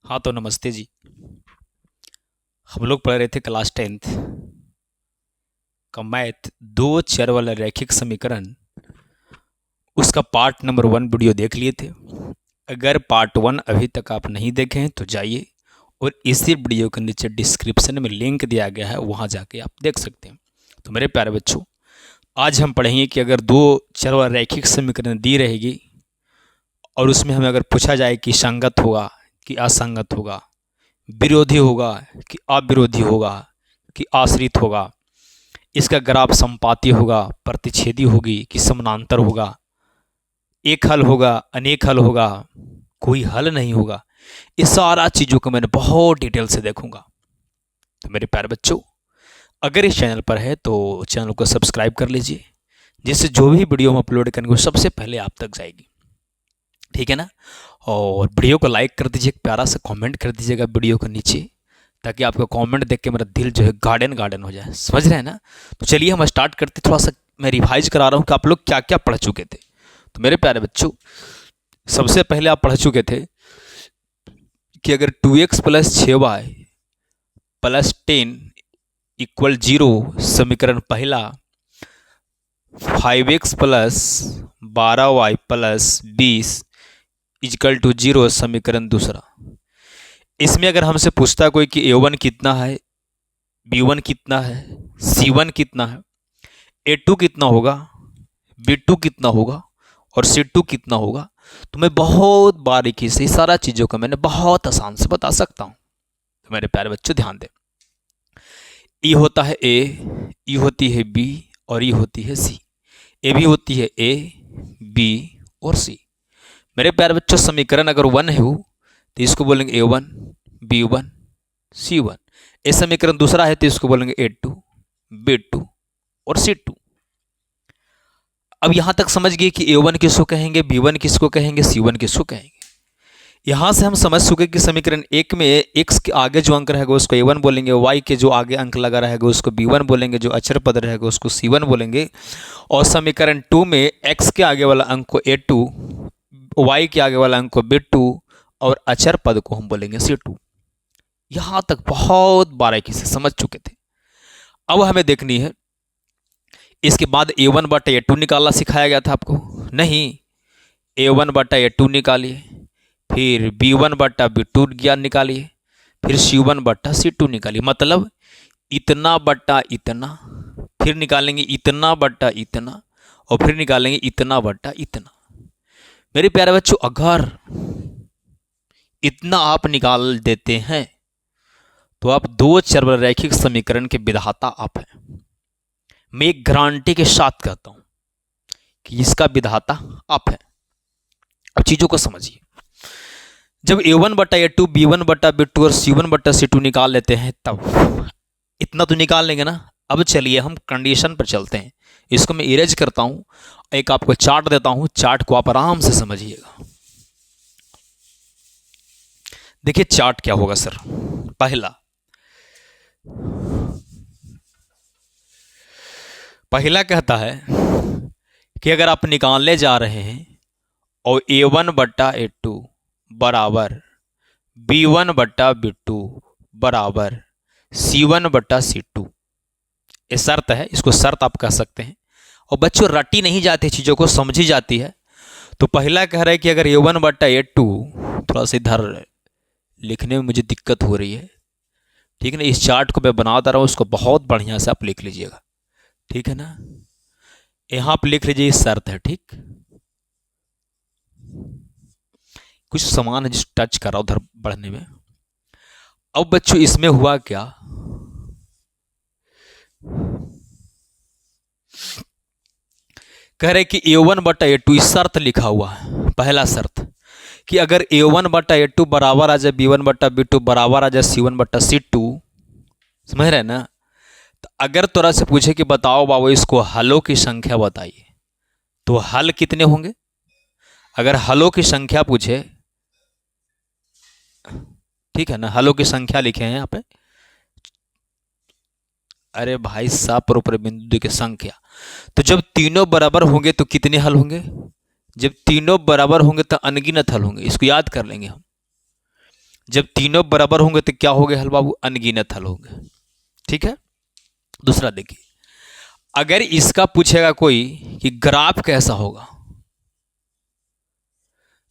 हाँ तो नमस्ते जी। हम लोग पढ़ रहे थे क्लास 10th का मैथ, दो चर वाला रैखिक समीकरण। उसका पार्ट नंबर 1 वीडियो देख लिए थे। अगर पार्ट 1 अभी तक आप नहीं देखे हैं तो जाइए और इसी वीडियो के नीचे डिस्क्रिप्शन में लिंक दिया गया है, वहाँ जाके आप देख सकते हैं। तो मेरे प्यारे बच्चों, आज हम पढ़ेंगे कि अगर दो चर वाला रैखिक समीकरण दी रहेगी और उसमें हमें अगर पूछा जाए कि संगत होगा कि असंगत होगा, विरोधी होगा कि अविरोधी होगा कि आश्रित होगा, इसका ग्राफ समपाती होगा, प्रतिच्छेदी होगी कि समानांतर होगा, एक हल होगा, अनेक हल होगा, कोई हल नहीं होगा, इस सारा चीज़ों को मैंने बहुत डिटेल से देखूंगा। तो मेरे प्यारे बच्चों, अगर इस चैनल पर है तो चैनल को सब्सक्राइब कर लीजिए, जिससे जो भी वीडियो हम अपलोड करेंगे वो सबसे पहले आप तक जाएगी। ठीक है ना? और वीडियो को लाइक कर दीजिए, एक प्यारा सा कमेंट कर दीजिएगा वीडियो के नीचे, ताकि आपका कमेंट देख के मेरा दिल जो है गार्डन गार्डन हो जाए। समझ रहे हैं ना? तो चलिए हम स्टार्ट करते। थोड़ा सा मैं रिवाइज करा रहा हूँ कि आप लोग क्या क्या पढ़ चुके थे। तो मेरे प्यारे बच्चों, सबसे पहले आप पढ़ चुके थे कि अगर 2x plus 6y plus 10 equal 0 समीकरण पहला, 5x plus 12y plus 20 is equal to 0 समीकरण दूसरा। इसमें अगर हमसे पूछता कोई कि a1 कितना है, b1 कितना है, c1 कितना है, a2 कितना होगा, b2 कितना होगा और c2 कितना होगा, तो मैं बहुत बारीकी से सारा चीज़ों को मैंने बहुत आसान से बता सकता हूँ। तो मेरे प्यारे बच्चों ध्यान दें, e होता है a, e होती है b और e होती है c। ए भी होती है a, b और c। मेरे प्यारे बच्चों, समीकरण अगर 1 है वो तो इसको बोलेंगे a1, b1, c1। ए समीकरण दूसरा है तो इसको बोलेंगे a2, b2 और c2। अब यहां तक समझ गए कि a1 किसको कहेंगे, b1 किसको कहेंगे, c1 किसको कहेंगे। यहां से हम समझ चुके कि समीकरण 1 में x के आगे जो अंक रहेगा उसको a1 बोलेंगे, y के जो आगे अंक लगा रहेगा उसको b1 बोलेंगे, जो अचर पद रहेगा उसको c1 बोलेंगे, और समीकरण 2 में x के आगे वाला अंक को a2, y के आगे वाला अंक को b2 और अचर पद को हम बोलेंगे c2। यहां तक बहुत बारीकी से समझ चुके थे। अब हमें देखनी है, इसके बाद a1 बटा a2 निकालना सिखाया गया था आपको? नहीं, a1 बटा a2 निकालिए, फिर b1 बटा b2 ज्ञान निकालिए, फिर c1 बटा c2 निकालिए। मतलब इतना बटा इतना, फिर निकालेंगे इतना बटा इतना, और फिर निकालेंगे इतना बटा इतना। मेरे प्यारे बच्चों, अगर इतना आप निकाल देते हैं तो आप दो चर रैखिक समीकरण के विधाता आप हैं। मैं एक गारंटी के साथ कहता हूं कि इसका विधाता आप हैं। अब चीजों को समझिए, जब a1 बटा a2, b1 बटा b2 और c1 बटा c2 निकाल लेते हैं, तब इतना तो निकाल लेंगे ना। अब चलिए हम कंडीशन पर चलते हैं। इसको मैं इरेज करता हूं, एक आपको चार्ट देता हूं, चार्ट को आप आराम से समझिएगा। देखिए चार्ट क्या होगा सर। पहला कहता है कि अगर आप निकालने जा रहे हैं और a1 बट्टा a2 बराबर b1 बट्टा b2 बराबर c1 बट्टा c2, ये शर्त है, इसको शर्त आप कह सकते हैं। और बच्चों रटी नहीं जाती, चीज़ों को समझी जाती है। तो पहला कह रहा है कि अगर a1 बट्टा a2, थोड़ा सा इधर लिखने में मुझे दिक्कत हो रही है, ठीक है ना? इस चार्ट को मैं बनाता रहा हूँ, उसको बहुत बढ़िया से आप लिख लीजिएगा, ठीक है ना? यहां आप लिख लीजिए, शर्त है, ठीक? कुछ समान है जिस टच कर रहा उधर बढ़ने में। अब बच्चों इसमें हुआ क्या, कह रहे कि a1 बटा a2, इस शर्त लिखा हुआ है, पहला शर्त कि अगर a1 बटा a2 बराबर आ जाए b1 बटा b2 बराबर आ जाए c1 बटा c2, समझ रहे हैं ना? तो अगर तोरा से पूछे कि बताओ बाबू इसको हलों की संख्या बताइए, तो हल कितने होंगे? अगर हलों की संख्या पूछे, ठीक है ना, हलों की संख्या लिखे हैं यहाँ पे, अरे भाई साहब, पर ऊपर बिंदु की संख्या। तो जब तीनों बराबर होंगे तो कितने हल होंगे? जब तीनों बराबर होंगे तो अनगिनत हल होंगे, इसको याद कर लेंगे हम। जब तीनों बराबर होंगे तो क्या होंगे हल बाबू? अनगिनत हल होंगे। ठीक है। दूसरा देखिए, अगर इसका पूछेगा कोई कि ग्राफ कैसा होगा,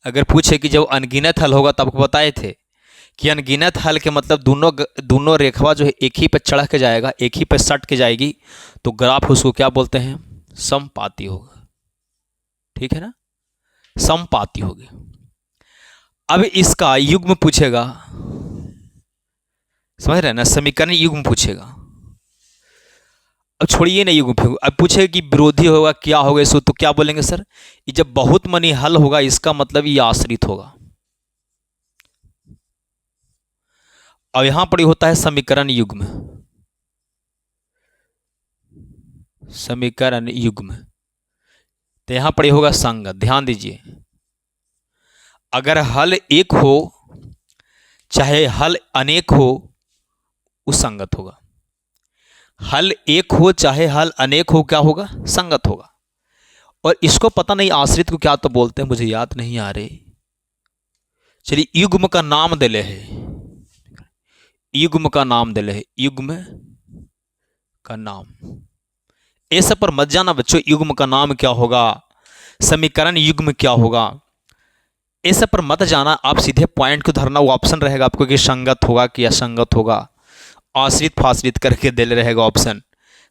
अगर पूछे कि जब अनगिनत हल होगा, तो आपको बताए थे कि अनगिनत हल के मतलब दोनों रेखा जो है एक ही पे चढ़ के जाएगा, एक ही पे सट के जाएगी, तो ग्राफ उसको क्या बोलते हैं? समपाती होगा। ठीक है ना, समपाती होगी। अब इसका युग्म पूछेगा, समझ रहे हैं ना, समीकरण युग्म पूछेगा। अब छोड़िए ना युग्म, अब पूछेगा कि विरोधी होगा क्या होगा इसको, तो क्या बोलेंगे सर? ये जब बहुत मनी हल होगा इसका मतलब ये आश्रित होगा। अब यहां पर होता है समीकरण युग्म, समीकरण युग्म, तो यहां पर होगा संगत। ध्यान दीजिए, अगर हल एक हो चाहे हल अनेक हो, वो संगत होगा। हल एक हो चाहे हल अनेक हो, क्या होगा? संगत होगा। और इसको पता नहीं आश्रित को क्या तो बोलते हैं, मुझे याद नहीं आ रही। चलिए, युग्म का नाम दिले है, युग्म का नाम दिले है, युग्म का नाम। ऐसा पर मत जाना बच्चों, युग्म का नाम क्या होगा, समीकरण युग्म क्या होगा, ऐसा पर मत जाना। आप सीधे पॉइंट को धरना, वो ऑप्शन रहेगा आपको कि संगत होगा कि असंगत होगा, आश्रित फाश्रित करके दिल रहेगा ऑप्शन,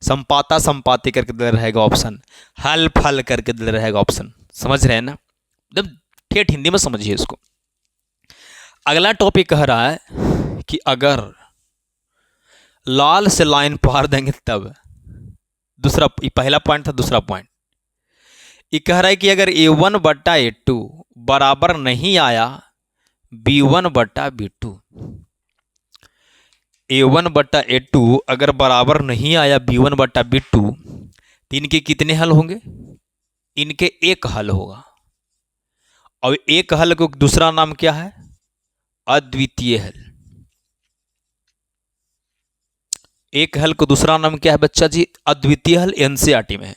संपाता संपाती करके दिल रहेगा ऑप्शन, हल फल करके दिल रहेगा ऑप्शन। समझ रहे हैं ना, एकदम ठेठ हिंदी में समझिए इसको। अगला टॉपिक कह रहा है कि अगर लाल से लाइन पार देंगे तब, दूसरा, पहला पॉइंट था, दूसरा पॉइंट ये कह रहा है कि अगर A1/A2 बराबर नहीं आया B1/B2, A1/A2 अगर बराबर नहीं आया B1/B2, तो इनके कितने हल होंगे? इनके एक हल होगा। और एक हल को दूसरा नाम क्या है? अद्वितीय हल। एक हल को दूसरा नाम क्या है बच्चा जी? अद्वितीय हल। एनसीईआरटी में है।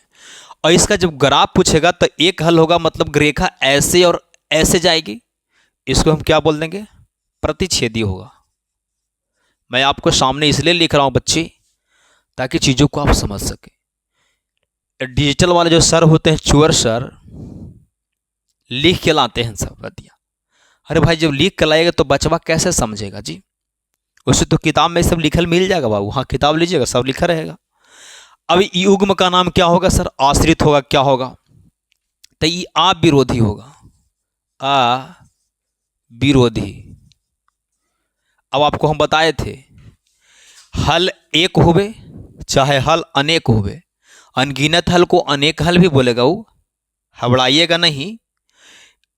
और इसका जब ग्राफ पूछेगा तो एक हल होगा, मतलब रेखा ऐसे और ऐसे जाएगी, इसको हम क्या बोल देंगे? प्रतिच्छेदी होगा। मैं आपको सामने इसलिए लिख रहा हूं बच्चे, ताकि चीजों को आप समझ सके। डिजिटल वाले जो सर होते हैं, चुअर सर, लिख के लाते हैं सब बतिया। अरे भाई, जब लिख के लाएगा तो बचवा कैसे समझेगा जी? उसे तो किताब में सब लिखल मिल जाएगा बाबू, हाँ किताब लीजिएगा सब लिखा रहेगा। अब युग्म का नाम क्या होगा सर? आश्रित होगा। क्या होगा? तो ये अविरोधी होगा, अविरोधी। अब आपको हम बताए थे, हल एक होवे चाहे हल अनेक होवे, अनगिनत हल को अनेक हल भी बोलेगा, वो हबड़ाइएगा नहीं।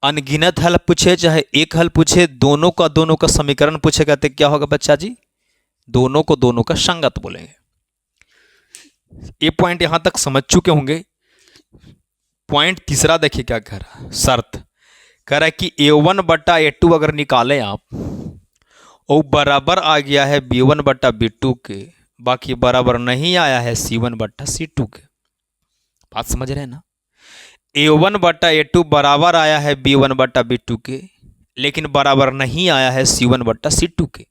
अनगिनत हल पूछे चाहे एक हल पूछे, दोनों का समीकरण पूछेगा तो क्या होगा बच्चा जी? दोनों को दोनों का संगत बोलेंगे। ये पॉइंट यहां तक समझ चुके होंगे। पॉइंट तीसरा देखिए क्या कह रहा है, शर्त कह रहा है कि A1/A2 अगर निकालें आप और बराबर आ गया है B1/B2 के, बाकी बराबर नहीं आया है C1/C2 के। बात समझ रहे हैं ना? A1/A2 बराबर आया है B1/B2 के, लेकिन बराबर नहीं आया है C1/C2 के।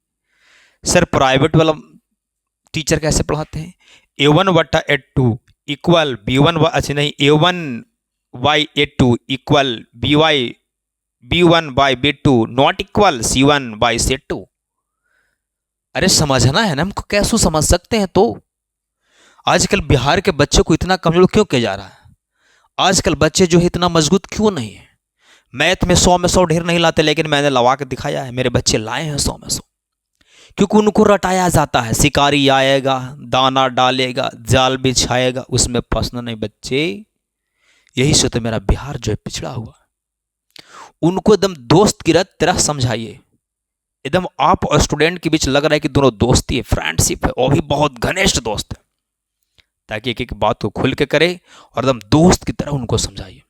सर प्राइवेट वाला टीचर कैसे पढ़ाते हैं? A1/A2 इक्वल B1, अच्छा नहीं, A1/A2 equal B1/B2 not equal C1/C2। अरे समझना है ना हमको, कैसे समझ सकते हैं? तो आजकल बिहार के बच्चों को इतना कमजोर क्यों किया जा रहा है? आजकल बच्चे जो है इतना मजबूत क्यों नहीं है? मैथ में 100 में 100 ढेर नहीं लाते, लेकिन मैंने लगा के दिखाया है, मेरे बच्चे लाए हैं 100 में 100। क्योंकि उनको रटाया जाता है, शिकारी आएगा, दाना डालेगा, जाल बिछाएगा, उसमें फंसना नहीं बच्चे। यही से तो मेरा बिहार जो है पिछड़ा हुआ। उनको एकदम दोस्त की तरह समझाइए, एकदम आप और स्टूडेंट के बीच लग रहा है कि दोनों दोस्ती है, फ्रेंडशिप है, और भी बहुत घनिष्ठ दोस्त है, ताकि एक एक बात को खुल के करे और एकदम दोस्त की तरह उनको समझाइए,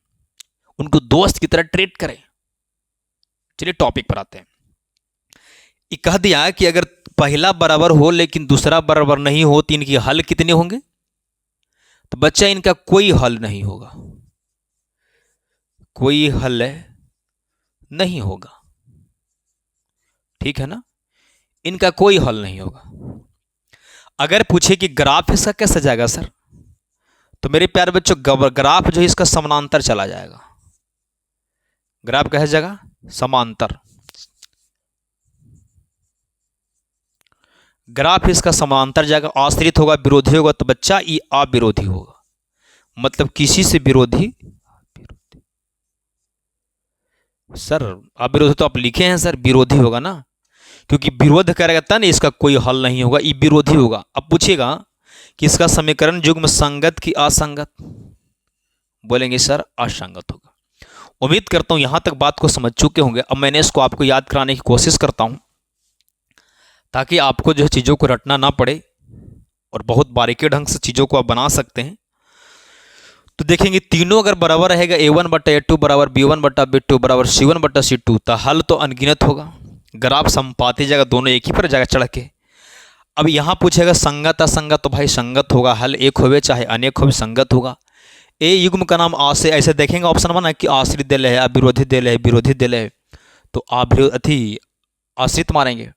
उनको दोस्त की तरह ट्रीट करें। चलिए टॉपिक पर आते हैं। ये कह दिया कि अगर पहला बराबर हो लेकिन दूसरा बराबर नहीं हो तो इनके हल कितने होंगे? तो बच्चा इनका कोई हल नहीं होगा। कोई हल नहीं होगा। ठीक है ना, इनका कोई हल नहीं होगा। अगर पूछे कि ग्राफ इसका कैसे जाएगा सर, तो मेरे प्यारे बच्चों ग्राफ जो है इसका समानांतर चला जाएगा। ग्राफ कैसे जाएगा? समांतर। ग्राफ इसका समांतर जाएगा। आश्रित होगा, विरोधी होगा, तो बच्चा ये अविरोधी होगा, मतलब किसी से विरोधी। सर अविरोधी तो आप लिखे हैं सर, विरोधी होगा ना, क्योंकि विरोध करेगा तब ना इसका कोई हल नहीं होगा, ये विरोधी होगा। अब पूछेगा कि इसका समीकरण युग्म संगत की असंगत, बोलेंगे सर असंगत होगा। उम्मीद करता हूं यहां तक बात को समझ चुके होंगे। अब मैंने इसको आपको याद कराने की कोशिश करता हूं ताकि आपको जो है चीज़ों को रटना ना पड़े और बहुत बारीकी ढंग से चीज़ों को आप बना सकते हैं। तो देखेंगे तीनों अगर बराबर रहेगा, a1 बटा a2 बराबर b1 बटा b2 बराबर c1 बटा c2, तो हल तो अनगिनत होगा। ग्राफ संपाती जाएगा, दोनों एक ही पर जाएगा चढ़ के। अब यहाँ पूछेगा संगत असंगत, तो भाई संगत होगा, हल एक होवे चाहे अनेक होवे संगत होगा। ए युग्म का नाम आ से ऐसे देखेंगे ऑप्शन बना कि आश्रित दिल है, अविरोधी दिल है, विरोधी दिल है, तो आश्रित मारेंगे।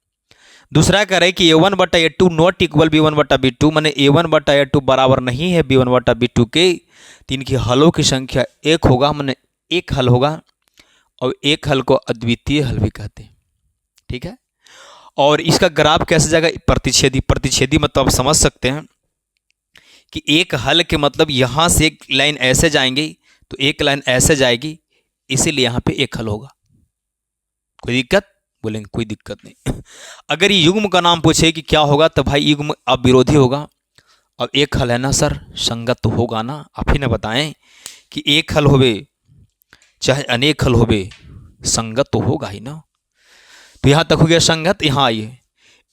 दूसरा कह रहे कि a1 बटा a2 नॉट इक्वल b1 बटा b2, मैंने a1 बटा a2 बराबर नहीं है b1 बटा b2 के, तो इनकी हलों की संख्या एक होगा, मैंने एक हल होगा, और एक हल को अद्वितीय हल भी कहते हैं। ठीक है, और इसका ग्राफ कैसे जाएगा? प्रतिच्छेदी। प्रतिच्छेदी मतलब आप समझ सकते हैं कि एक हल के मतलब यहां से एक लाइन ऐसे जाएंगी तो एक लाइन ऐसे जाएगी, इसीलिए यहां पे एक हल होगा। कोई दिक्कत? बोलेंगे कोई दिक्कत नहीं। अगर ये युग्म का नाम पूछे कि क्या होगा, तो भाई युग्म अविरोधी होगा। अब एक हल है ना सर, संगत तो होगा ना। आप ही ना बताएं कि एक हल होवे चाहे अनेक हल होवे, संगत तो होगा ही ना। तो यहां तक हो गया संगत। यहाँ आइए,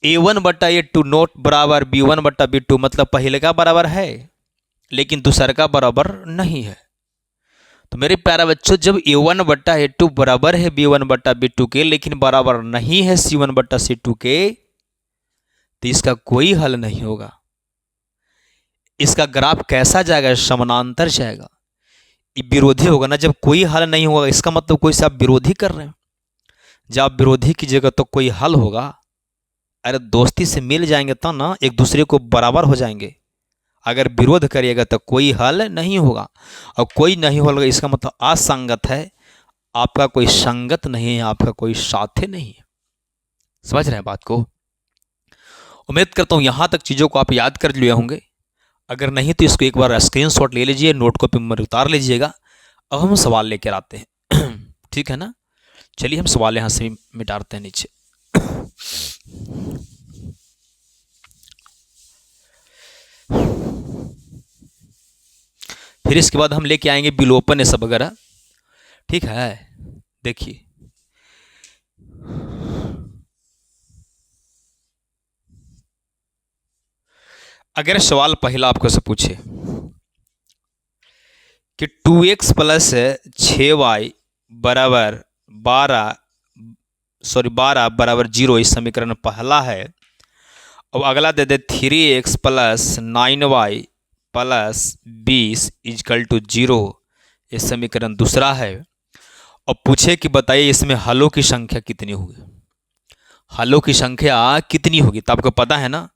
a1 बटा a2 नोट बराबर b1 बटा b2, मतलब पहले का बराबर है लेकिन दूसरे का बराबर नहीं है। तो मेरे प्यारे बच्चों, जब a1 बटा a2 बराबर है b1 बटा b2 के लेकिन बराबर नहीं है c1 बटा c2 के, तो इसका कोई हल नहीं होगा। इसका ग्राफ कैसा जाएगा? समानांतर जाएगा। ये विरोधी होगा ना। जब कोई हल नहीं होगा इसका मतलब कोई से आप विरोधी कर रहे हैं। जब आप विरोधी कीजिएगा तो कोई हल होगा। अरे दोस्ती से मिल जाएंगे तो ना, एक दूसरे को बराबर हो जाएंगे। अगर विरोध करिएगा तो कोई हल नहीं होगा, और कोई नहीं होगा इसका मतलब असंगत है, आपका कोई संगत नहीं है, आपका कोई साथी नहीं है। समझ रहे हैं बात को? उम्मीद करता हूं यहां तक चीज़ों को आप याद कर लिए होंगे। अगर नहीं तो इसको एक बार स्क्रीनशॉट ले लीजिए, नोट कॉपी में उतार लीजिएगा। अब हम सवाल लेकर आते हैं। ठीक है ना, चलिए हम सवाल यहाँ से मिटाते हैं नीचे। फिर इसके बाद हम लेके आएंगे विलोपन ये सब वगैरह। ठीक है, देखिए अगर सवाल पहला आपको से पूछे कि 2x प्लस 6y बराबर 12 बराबर 0, इस समीकरण पहला है। अब अगला दे दे 3x plus 9y plus 20 is equal to 0, ये समीकरण दूसरा है। और पूछे कि बताइए इसमें हलों की संख्या कितनी होगी। हलों की संख्या कितनी होगी? तो आपको पता है ना,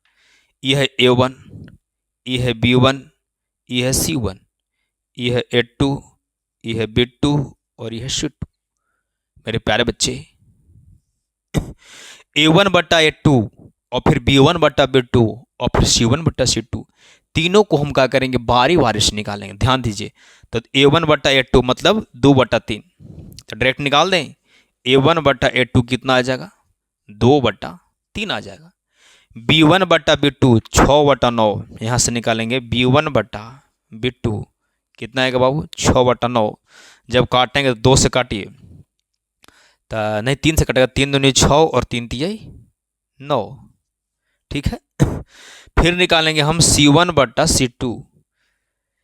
यह है a1, यह है b1, यह है c1, यह है a2, यह है b2 और यह है c2। मेरे प्यारे बच्चे, a1 बटा a2 और फिर b1 बटा b2 और फिर c1 बटा c2, तीनों को हम क्या करेंगे? बारी बारी से निकालेंगे। ध्यान दीजिए, तो a1 बटा a2 मतलब 2 बटा 3, तो डायरेक्ट निकाल दें। a1 बटा a2 कितना आ जाएगा? 2 बटा 3 आ जाएगा। b1 बटा b2 6 बटा 9, यहाँ से निकालेंगे b1 बटा b2 कितना आएगा बाबू? 6 बटा 9। जब काटेंगे तो 2 से काटिए, तो नहीं 3 से कटेगा, 3 दूनी 6 और 3 तिहाई 9। ठीक है, फिर निकालेंगे हम c1 बटा c2।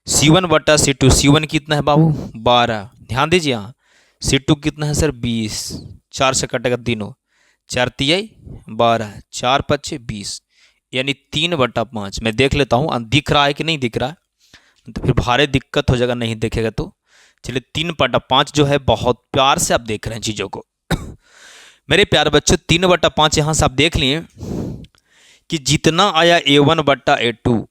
c1 बटा c2, c1 कितना है बाबू? 12। ध्यान दीजिए, यहाँ c2 कितना है सर? 20। 4 से कटेगा तीनों, 4 तिहाई 12, 4 पच्चे 20, यानी 3 बटा 5। मैं देख लेता हूँ दिख रहा है कि नहीं दिख रहा है, तो फिर भारी दिक्कत हो जाएगा नहीं देखेगा तो। चलिए 3/5 जो है, बहुत प्यार से आप देख रहे हैं चीज़ों को। मेरे प्यारे बच्चों 3/5 यहाँ से आप देख लिए कि जितना आया A1/A2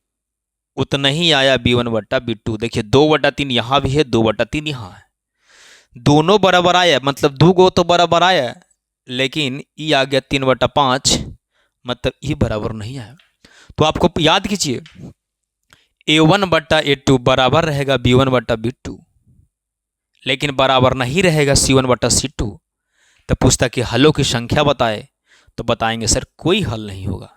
उतना ही आया B1/B2। देखिए 2/3 यहाँ भी है, 2/3 यहाँ है, दोनों बराबर आया, मतलब 2 गो तो बराबर आया, लेकिन ई आ गया 3/5, मतलब ई बराबर नहीं आया। तो आपको याद कीजिए A1/A2 बराबर रहेगा B1/B2, लेकिन बराबर नहीं रहेगा C1/C2। तो पूछता कि हलों की संख्या बताए, तो बताएंगे सर कोई हल नहीं होगा।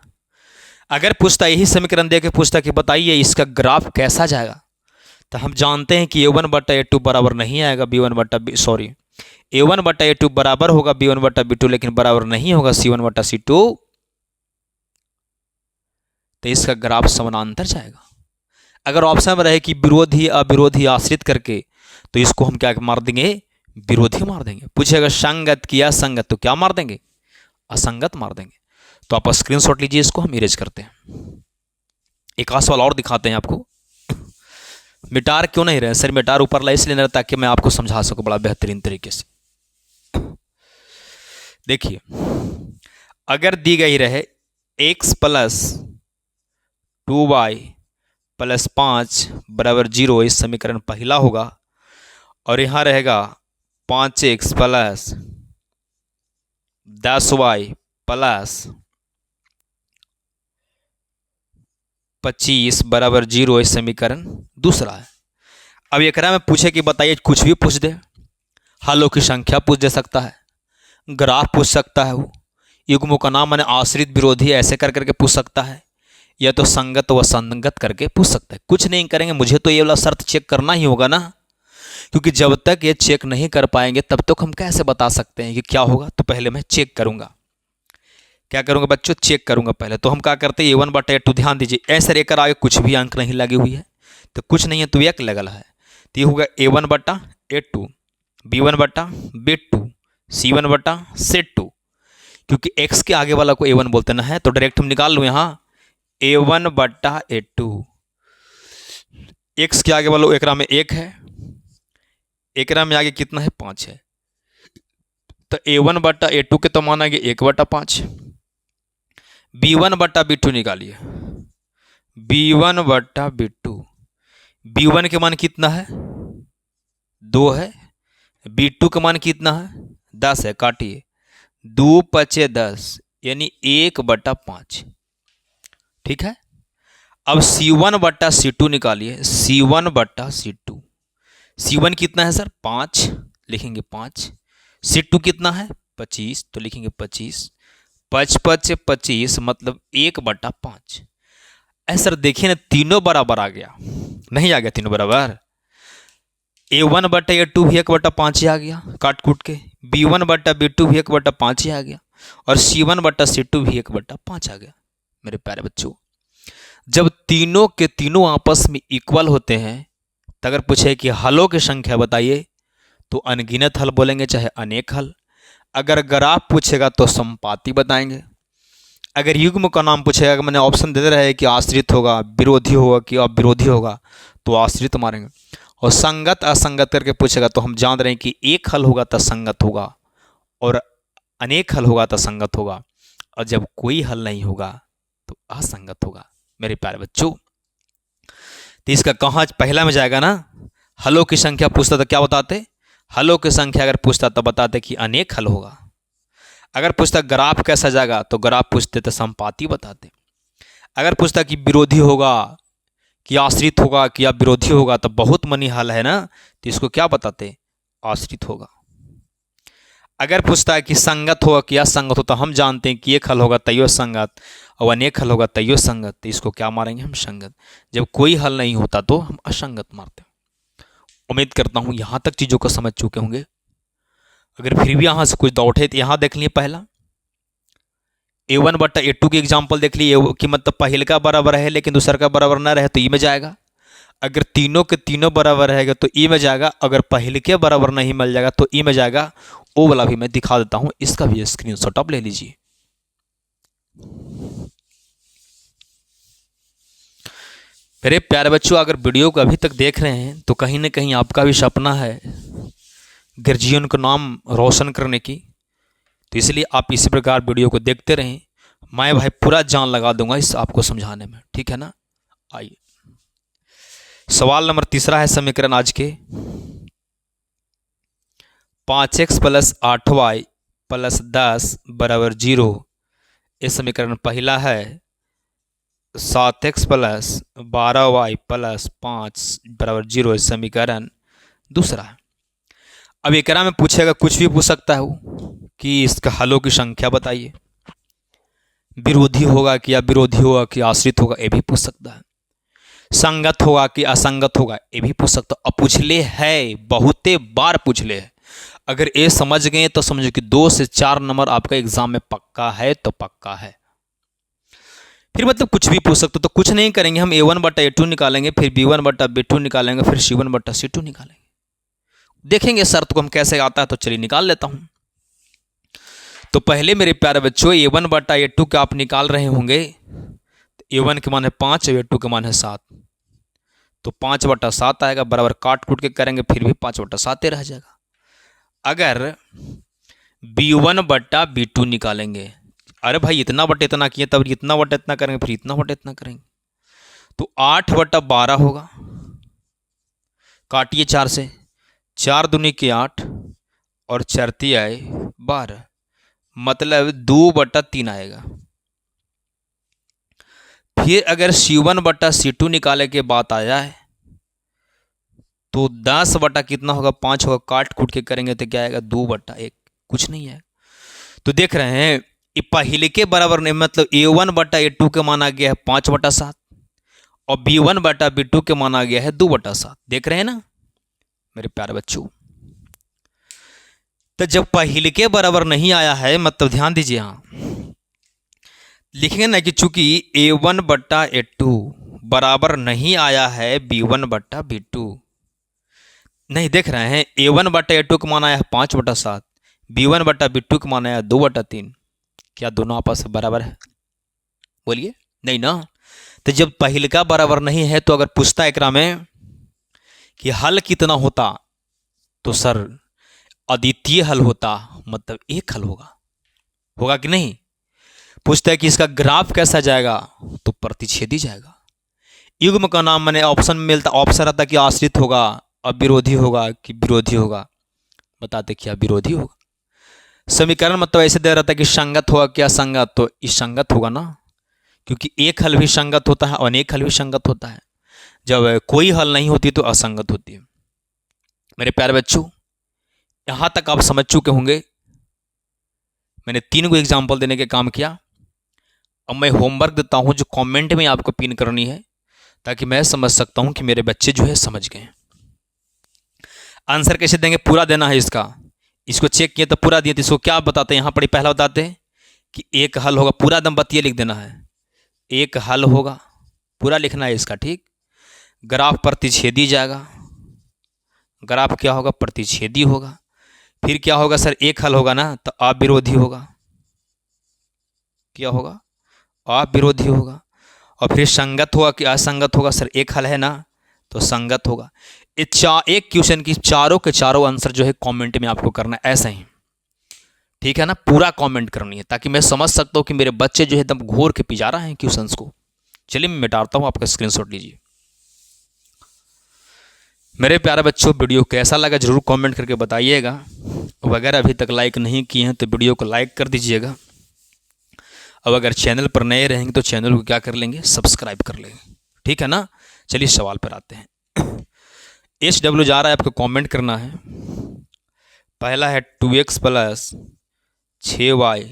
अगर पूछता यही समीकरण दे के पूछता कि बताइए इसका ग्राफ कैसा जाएगा, तो हम जानते हैं कि A1/A2 बराबर नहीं आएगा A1/A2 बराबर होगा B1/B2, लेकिन बराबर नहीं होगा C1/C2। तो इसका ग्राफ समानांतर जाएगा। अगर ऑप्शन में रहे कि विरोधी अविरोधी आश्रित करके, तो इसको हम क्या मार देंगे, विरोधी मार देंगे। पूछेगा संगत की असंगत, तो क्या मार देंगे, असंगत मार देंगे। तो आप स्क्रीनशॉट लीजिए, इसको हम इरेज करते हैं। एक आध सवाल और दिखाते हैं आपको। मिटार क्यों नहीं रहे सर, मिटार ऊपर ला इसलिए नहीं, ताकि मैं आपको समझा सकूं बड़ा बेहतरीन तरीके से। देखिए अगर दी गई रहे x + 2y + 5 = 0, इस समीकरण पहला होगा, और यहां रहेगा 5x + 10y + 25 = 0, इस समीकरण दूसरा है। अब एकरा में पूछे कि बताइए, कुछ भी पूछ दे, हलों की संख्या पूछ दे सकता है, ग्राफ पूछ सकता है, वो युग्मों का नाम माने आश्रित विरोधी ऐसे कर करके पूछ सकता है, या तो संगत व असंगत करके पूछ सकता है। कुछ नहीं करेंगे, मुझे तो ये वाला शर्त चेक करना ही होगा ना, क्योंकि जब तक ये चेक नहीं कर पाएंगे तब तक हम कैसे बता सकते हैं कि क्या होगा। तो पहले मैं चेक करूंगा, क्या करूंगा बच्चों, चेक करूंगा पहले। तो हम क्या करते हैं, A1/A2, ध्यान दीजिए ऐसे रेकर आगे कुछ भी अंक नहीं लगी हुई है, तो कुछ नहीं है तो एक लगल है, तो ये होगा A1/A2, B1/B2, C1/C2। क्योंकि x के आगे वाला को A1 बोलते ना है, तो डायरेक्ट हम निकाल लूँ यहाँ A1/A2। x के आगे वाला एकरा में 1 है, एकरा में आगे कितना है, 5 है, तो A1/A2 के तो मानेंगे 1/5। B1/B2 निकालिए, B1/B2, B1 के मान कितना है, 2 है, B2 का मान कितना है, 10 है, काटिए 2 × 5 = 10, यानी 1/5। ठीक है। अब C1/C2 निकालिए, C1/C2, C1 कितना है सर, 5, लिखेंगे 5, C2 कितना है, 25, तो लिखेंगे 25, 5 × 5 = 25, मतलब 1/5। ऐसा सर देखिए ना, तीनों बराबर आ गया, नहीं आ गया तीनों बराबर, A1/A2 भी 1/5 ही आ गया काट कूट के, B1/B2 भी 1/5 ही आ गया, और C1/C2 भी 1/5 आ गया। मेरे प्यारे बच्चों, जब तीनों के तीनों आपस में इक्वल होते हैं, तो अगर पूछे कि हलों की संख्या बताइए, तो अनगिनत हल बोलेंगे, चाहे अनेक हल। अगर ग्राफ पूछेगा तो संपाती बताएंगे। अगर युग्म का नाम पूछेगा, मैंने ऑप्शन दे रहा है कि आश्रित होगा, विरोधी होगा कि अविरोधी होगा, तो आश्रित मारेंगे। और संगत असंगत करके पूछेगा, तो हम जान रहे हैं कि एक हल होगा तो संगत होगा, और अनेक हल होगा तो संगत होगा, और जब कोई हल नहीं होगा तो असंगत होगा। मेरे प्यारे बच्चों, तो इसका कहाँ पहला में जाएगा ना, हलों की संख्या पूछता तो क्या बताते, हलों की संख्या अगर पूछता तो बताते कि अनेक हल होगा। अगर पूछता ग्राफ कैसा जाएगा, तो ग्राफ पूछते तो संपाती बताते। अगर पूछता कि विरोधी होगा कि आश्रित होगा कि या विरोधी होगा, तो बहुत मनी हल है ना, तो इसको क्या बताते, आश्रित होगा। अगर पूछता है कि संगत होगा कि असंगत हो, तो हम जानते हैं कि एक हल होगा तैयो संगत, और अनेक हल होगा तैयो संगत, तो इसको क्या मारेंगे हम, संगत। जब कोई हल नहीं होता तो हम असंगत मारते हैं। उम्मीद करता हूँ यहाँ तक चीज़ों को समझ चुके होंगे। अगर फिर भी यहाँ से कुछ डाउट है तो यहाँ देख लिए, पहला A1/A2 की एग्जाम्पल देख लिए कि मतलब पहले का बराबर है लेकिन दूसरा का बराबर ना रहे तो ई में जाएगा। अगर तीनों के तीनों बराबर रहेगा तो ई में जाएगा, अगर पहले के बराबर नहीं मिल जाएगा तो ई में जाएगा। वो वाला भी मैं दिखा देता हूँ, इसका भी स्क्रीनशॉट आप ले लीजिए। मेरे प्यारे बच्चों, अगर वीडियो को अभी तक देख रहे हैं तो कहीं ना कहीं आपका भी सपना है गर्जियन का नाम रोशन करने की। तो इसलिए आप इसी प्रकार वीडियो को देखते रहें। मैं भाई पूरा जान लगा दूंगा इस आपको समझाने में, ठीक है ना। आइए, सवाल नंबर तीसरा है समीकरण आज के 5x प्लस 8y प्लस 10 बराबर 0। ये समीकरण पहला है। 7x प्लस 12y प्लस 5 बराबर 0 समीकरण दूसरा है। अब एकरा में पूछेगा, कुछ भी पूछ सकता है वो कि इसका हलों की संख्या बताइए, विरोधी होगा कि अविरोधी होगा कि आश्रित होगा, ये भी पूछ सकता है। संगत होगा कि असंगत होगा, ये भी पूछ सकता है। अब पूछ ले है, बहुते बार पूछ ले है। अगर ये समझ गए तो समझो कि 2 से 4 नंबर आपका एग्जाम में पक्का है तो पक्का है। फिर मतलब कुछ भी पूछ सकते हो, तो कुछ नहीं करेंगे हम, A1 बटा A2 निकालेंगे, फिर B1 बटा B2 निकालेंगे, फिर C1 बटा C2 निकालेंगे। देखेंगे शर्त को हम कैसे आता है, तो चलिए निकाल लेता हूं। तो पहले मेरे प्यारे बच्चों A1 बटा A2 का आप निकाल रहे होंगे। A1 के मान है 5 और A2 के मान है 7, तो 5 बटा 7 आएगा, बराबर काट कूट के करेंगे फिर भी 5 बटा 7 रह जाएगा। अगर B1 बटा B2 निकालेंगे, अरे भाई इतना बटे इतना किए, तब इतना बटे इतना करेंगे, फिर इतना बटे इतना करेंगे, तो 8 बटा 12 होगा। काटिए 4 से, 4 दूनी के 8 और 4 आए 12, मतलब 2 बटा 3 आएगा। फिर अगर C1 बटा C2 निकाले के बात आया है तो 10 बटा कितना होगा, 5 होगा, काट कूट के करेंगे तो क्या आएगा, 2 बटा 1, कुछ नहीं है। तो देख रहे हैं ये पहले के बराबर नहीं, मतलब A1 बटा A2 के माना गया है 5 बटा 7 और B1 बटा B2 के माना गया है 2 बटा 7। देख रहे हैं ना मेरे प्यारे बच्चों। तो जब पहले के बराबर नहीं आया है, मतलब ध्यान दीजिए, यहाँ लिखेंगे ना कि चूंकि A1 बटा A2 बराबर नहीं आया है B1 बटा B2, नहीं देख रहे हैं A1 बटा A2 का मान आया है 5 बटा 7, B1 बटा B2 का मान आया 2 बटा 3। क्या दोनों आपस में बराबर है? बोलिए नहीं ना। तो जब पहले का बराबर नहीं है तो अगर पूछता है एकरा में कि हल कितना होता, तो सर अद्वितीय हल होता, मतलब एक हल होगा, होगा कि नहीं। पूछता है कि इसका ग्राफ कैसा जाएगा, तो प्रतिच्छेदी जाएगा। युग्म का नाम मैंने ऑप्शन में मिलता, ऑप्शन रहता कि आश्रित होगा, अविरोधी होगा कि विरोधी होगा, बताते क्या विरोधी होगा। समीकरण मतलब ऐसे दे रहा था कि संगत होगा क्या असंगत, तो इस संगत होगा ना, क्योंकि एक हल भी संगत होता है, अनेक हल भी संगत होता है। जब कोई हल नहीं होती तो असंगत होती है। मेरे प्यारे बच्चों, यहां तक आप समझ चुके होंगे। मैंने 3 को एग्जाम्पल देने के काम किया। अब मैं होमवर्क देता हूं जो कमेंट में आपको पिन करनी है, ताकि मैं समझ सकता हूं कि मेरे बच्चे जो है समझ गए। आंसर कैसे देंगे, पूरा देना है इसका। इसको चेक किए तो पूरा दिए, तो इसको क्या बताते हैं, यहाँ पर पहला बताते हैं कि एक हल होगा, पूरा दम बतिए लिख देना है। एक हल होगा, पूरा लिखना है इसका, ठीक। ग्राफ प्रतिच्छेदी जाएगा, ग्राफ क्या होगा, प्रतिच्छेदी होगा। फिर क्या होगा सर, एक हल होगा ना, तो अविरोधी होगा। क्या होगा, अविरोधी होगा। और फिर संगत होगा कि असंगत होगा, सर एक हल है ना, तो संगत होगा। एक क्वेश्चन की चारों के चारों आंसर जो है कमेंट में आपको करना है, ऐसा ही, ठीक है ना। पूरा कमेंट करनी है ताकि मैं समझ सकता हूँ कि मेरे बच्चे जो है एकदम घोर के पी जा रहे हैं क्वेश्चंस को। चलिए मैं मिटाता हूँ, आपका स्क्रीनशॉट लीजिए। मेरे प्यारे बच्चों, वीडियो कैसा लगा जरूर कमेंट करके बताइएगा। अगर अभी तक लाइक नहीं किए हैं तो वीडियो को लाइक कर दीजिएगा। अब अगर चैनल पर नए रहेंगे तो चैनल को क्या कर लेंगे, सब्सक्राइब कर लेंगे, ठीक है ना। चलिए सवाल पर आते हैं। SW जा रहा है, आपको कमेंट करना है। पहला है 2x प्लस 6y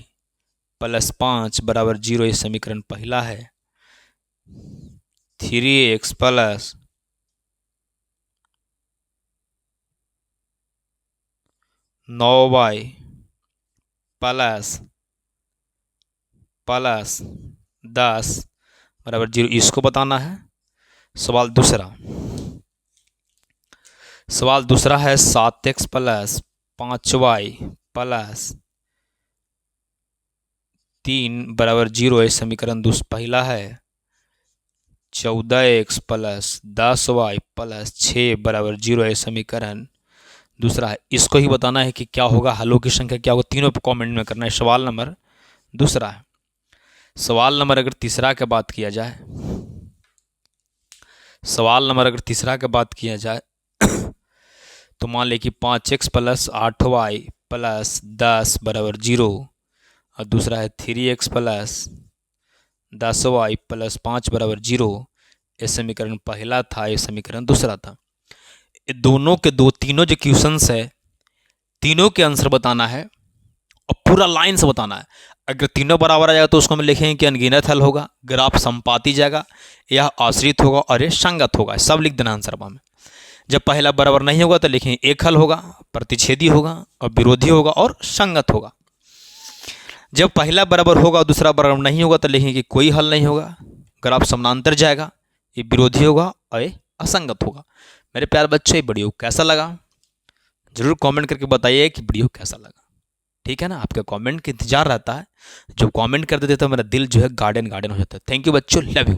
प्लस 5 बराबर 0, ये समीकरण पहला है। 3x प्लस 9y प्लस 10 बराबर 0, इसको बताना है। सवाल दूसरा है 7x प्लस 5y प्लस 3 बराबर 0, ये समीकरण पहला है। 14x प्लस 10y प्लस 6 बराबर 0 है समीकरण दूसरा है। इसको ही बताना है कि क्या होगा, हलों की संख्या क्या होगा, तीनों पे कमेंट में करना है। सवाल नंबर दूसरा है। सवाल नंबर अगर तीसरा की बात किया जाए, सवाल नंबर अगर तीसरा की बात किया जाए तो मान ले कि 5x प्लस 8y प्लस 10 बराबर 0 और दूसरा है 3x प्लस 10y प्लस 5 बराबर 0। ये समीकरण पहला था, ये समीकरण दूसरा था। ये दोनों के तीनों जो क्वेश्चंस है, तीनों के आंसर बताना है और पूरा लाइन से बताना है। अगर तीनों बराबर आ जाएगा तो उसको हम लिखेंगे कि अनगिनत हल होगा, ग्राफ संपाती जाएगा, यह आश्रित होगा और ये संगत होगा, सब लिख देना आंसर में। जब पहला बराबर नहीं होगा तो लिखेंगे एक हल होगा, प्रतिच्छेदी होगा और विरोधी होगा और संगत होगा। जब पहला बराबर होगा और दूसरा बराबर नहीं होगा तो लिखेंगे कि कोई हल नहीं होगा, ग्राफ समानांतर जाएगा, ये विरोधी होगा और ये असंगत होगा। मेरे प्यारे बच्चे, वीडियो कैसा लगा जरूर कमेंट करके बताइए कि वीडियो कैसा लगा। ठीक है ना, आपके कमेंट का इंतजार रहता है। जब कमेंट कर देते तो मेरा दिल जो है गार्डन गार्डन हो जाता है। थैंक यू बच्चों, लव यू।